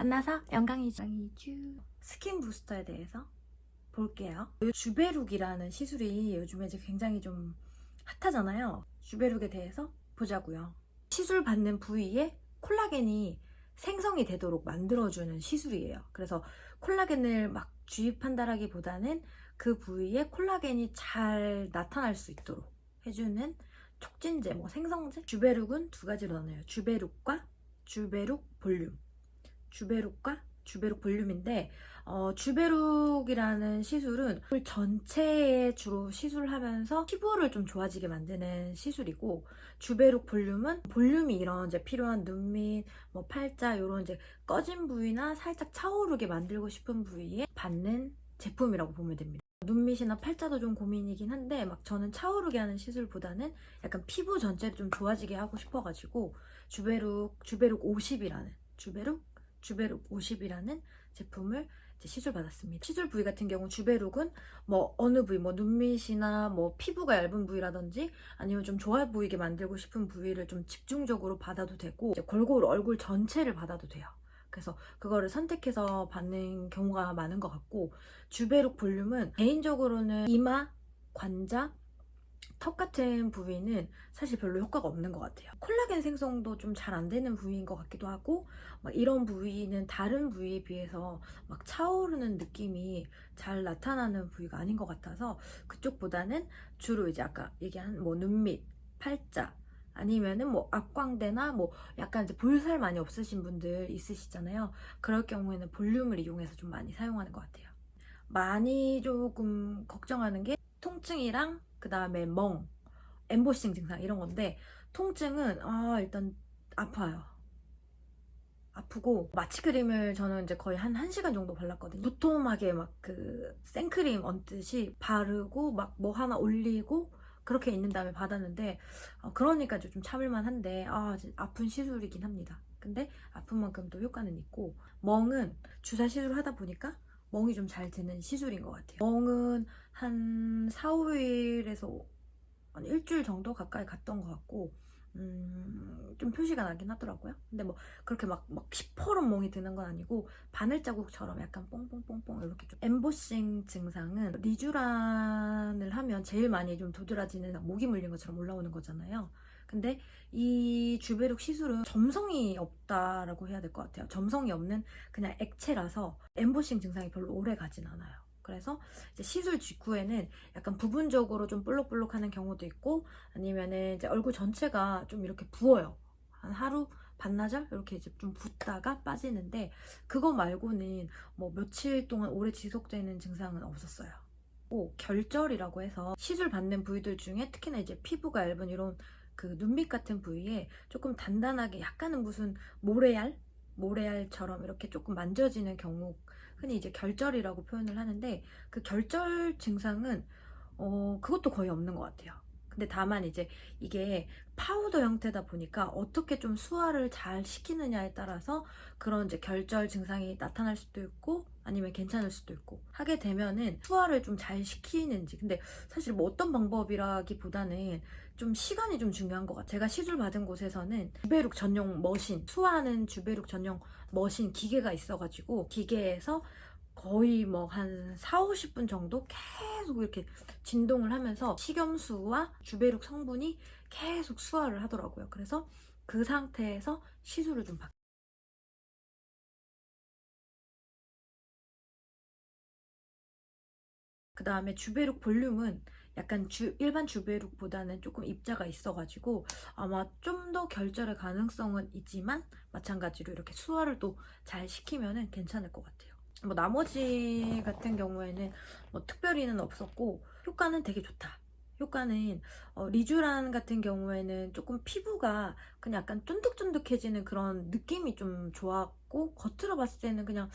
만나서 영광이죠. 스킨 부스터에 대해서 볼게요. 주베룩이라는 시술이 요즘에 이제 굉장히 좀 핫하잖아요. 주베룩에 대해서 보자고요. 시술 받는 부위에 콜라겐이 생성이 되도록 만들어주는 시술이에요. 그래서 콜라겐을 막 주입한다라기보다는 그 부위에 콜라겐이 잘 나타날 수 있도록 해주는 촉진제, 생성제? 주베룩은 두 가지로 나눠요. 주베룩과 주베룩 볼륨. 주베룩과 주베룩 볼륨인데 주베룩이라는 시술은 전체에 주로 시술하면서 피부를 좀 좋아지게 만드는 시술이고, 주베룩 볼륨은 볼륨이 이런 이제 필요한 눈 밑, 팔자 이런 이제 꺼진 부위나 살짝 차오르게 만들고 싶은 부위에 받는 제품이라고 보면 됩니다. 눈밑이나 팔자도 좀 고민이긴 한데 저는 차오르게 하는 시술보다는 약간 피부 전체를 좀 좋아지게 하고 싶어가지고 주베룩 50이라는 주베룩 50이라는 제품을 이제 시술 받았습니다. 시술 부위 같은 경우 주베룩은 어느 부위, 눈밑이나 피부가 얇은 부위라든지 아니면 좀 좋아 보이게 만들고 싶은 부위를 좀 집중적으로 받아도 되고, 이제 골고루 얼굴 전체를 받아도 돼요. 그래서 그거를 선택해서 받는 경우가 많은 것 같고, 주베룩 볼륨은 개인적으로는 이마, 관자, 턱 같은 부위는 사실 별로 효과가 없는 것 같아요. 콜라겐 생성도 좀 잘 안 되는 부위인 것 같기도 하고, 이런 부위는 다른 부위에 비해서 차오르는 느낌이 잘 나타나는 부위가 아닌 것 같아서 그쪽보다는 주로 이제 아까 얘기한 눈밑, 팔자, 아니면은 앞광대나 약간 이제 볼살 많이 없으신 분들 있으시잖아요. 그럴 경우에는 볼륨을 이용해서 좀 많이 사용하는 것 같아요. 많이 조금 걱정하는 게 통증이랑 그 다음에 엠보싱 증상 이런 건데, 통증은 일단 아파요. 아프고 마취크림을 저는 이제 거의 한 1시간 정도 발랐거든요. 도톰하게 그 생크림 얹듯이 바르고 뭐 하나 올리고 그렇게 있는 다음에 받았는데, 그러니까 좀 참을만 한데 아픈 시술이긴 합니다. 근데 아픈 만큼 또 효과는 있고, 멍은 주사 시술을 하다 보니까 멍이 좀 잘 드는 시술인 것 같아요. 멍은 한 4, 5일에서 한 일주일 정도 가까이 갔던 것 같고, 좀 표시가 나긴 하더라고요. 근데 그렇게 막 시퍼런 멍이 드는 건 아니고 바늘자국처럼 약간 뽕뽕뽕뽕 이렇게 좀. 엠보싱 증상은 리쥬란을 하면 제일 많이 좀 도드라지는 모기 물린 것처럼 올라오는 거잖아요. 근데 이 주베룩 시술은 점성이 없다라고 해야 될 것 같아요. 점성이 없는 그냥 액체라서 엠보싱 증상이 별로 오래 가진 않아요. 그래서 이제 시술 직후에는 약간 부분적으로 좀 볼록볼록하는 경우도 있고, 아니면은 이제 얼굴 전체가 좀 이렇게 부어요. 한 하루 반나절 이렇게 이제 좀 붓다가 빠지는데, 그거 말고는 며칠 동안 오래 지속되는 증상은 없었어요. 결절이라고 해서 시술 받는 부위들 중에 특히나 이제 피부가 얇은 이런 그 눈밑 같은 부위에 조금 단단하게 약간은 무슨 모래알처럼 이렇게 조금 만져지는 경우, 흔히 이제 결절이라고 표현을 하는데, 그 결절 증상은 그것도 거의 없는 것 같아요. 근데 다만 이제 이게 파우더 형태다 보니까 어떻게 좀 수화를 잘 시키느냐에 따라서 그런 이제 결절 증상이 나타날 수도 있고 아니면 괜찮을 수도 있고 하게 되면은 수화를 좀 잘 시키는지. 근데 사실 어떤 방법이라기보다는 좀 시간이 좀 중요한 것 같아요. 제가 시술 받은 곳에서는 주베룩 전용 머신, 수화하는 주베룩 전용 머신 기계가 있어가지고 기계에서 거의 한 4, 50분 정도 계속 이렇게 진동을 하면서 식염수와 주베룩 성분이 계속 수화를 하더라고요. 그래서 그 상태에서 시술을 좀 받. 그 다음에 주베룩 볼륨은 약간 일반 주베룩보다는 조금 입자가 있어가지고 아마 좀 더 결절의 가능성은 있지만, 마찬가지로 이렇게 수화를 또 잘 시키면은 괜찮을 것 같아요. 나머지 같은 경우에는 특별히는 없었고, 효과는 되게 좋다. 효과는 리쥬란 같은 경우에는 조금 피부가 그냥 약간 쫀득쫀득해지는 그런 느낌이 좀 좋았고, 겉으로 봤을 때는 그냥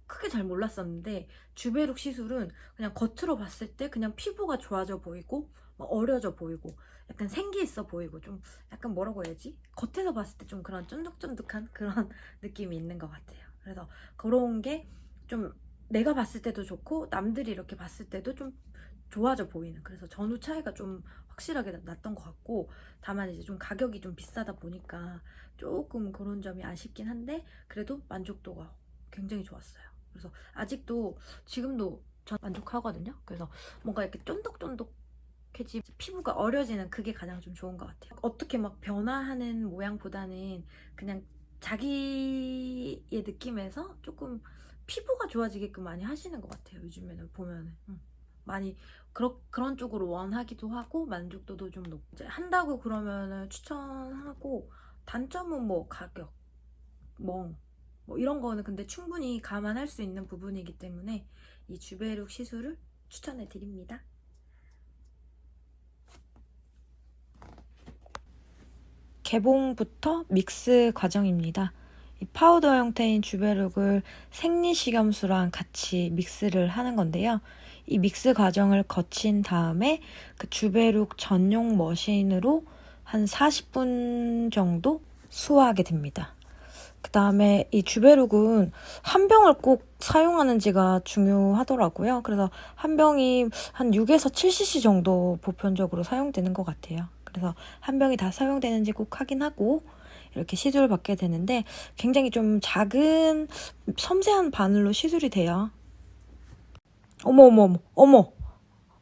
크게 잘 몰랐었는데, 주베룩 시술은 그냥 겉으로 봤을 때 그냥 피부가 좋아져 보이고 어려져 보이고 약간 생기 있어 보이고, 좀 약간 뭐라고 해야지, 겉에서 봤을 때 좀 그런 쫀득쫀득한 그런 느낌이 있는 것 같아요. 그래서 그런 게 좀 내가 봤을 때도 좋고 남들이 이렇게 봤을 때도 좀 좋아져 보이는, 그래서 전후 차이가 좀 확실하게 났던 것 같고, 다만 이제 좀 가격이 좀 비싸다 보니까 조금 그런 점이 아쉽긴 한데 그래도 만족도가 굉장히 좋았어요. 그래서 아직도 지금도 전 만족하거든요. 그래서 뭔가 이렇게 쫀득쫀득해지 피부가 어려지는 그게 가장 좀 좋은 것 같아요. 어떻게 막 변화하는 모양보다는 그냥 자기의 느낌에서 조금 피부가 좋아지게끔 많이 하시는 것 같아요. 요즘에는 보면은 많이 그런 쪽으로 원하기도 하고 만족도도 좀 높고, 이제 한다고 그러면은 추천하고, 단점은 뭐 가격, 뭐 이런 거는 근데 충분히 감안할 수 있는 부분이기 때문에 이 주베룩 시술을 추천해 드립니다. 개봉부터 믹스 과정입니다. 이 파우더 형태인 주베룩을 생리식염수랑 같이 믹스를 하는 건데요. 이 믹스 과정을 거친 다음에 그 주베룩 전용 머신으로 한 40분 정도 수화하게 됩니다. 그 다음에 이 주베룩은 한 병을 꼭 사용하는지가 중요하더라고요. 그래서 한 병이 한 6에서 7cc 정도 보편적으로 사용되는 것 같아요. 그래서 한 병이 다 사용되는지 꼭 확인하고 이렇게 시술을 받게 되는데, 굉장히 좀 작은 섬세한 바늘로 시술이 돼요. 어머 어머 어머 어머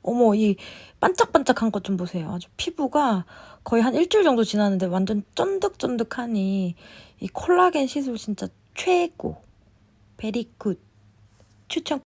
어머, 이 반짝반짝한 것 좀 보세요. 아주 피부가 거의 한 일주일 정도 지났는데 완전 쫀득쫀득하니 이 콜라겐 시술 진짜 최고, 베리 굿 추천.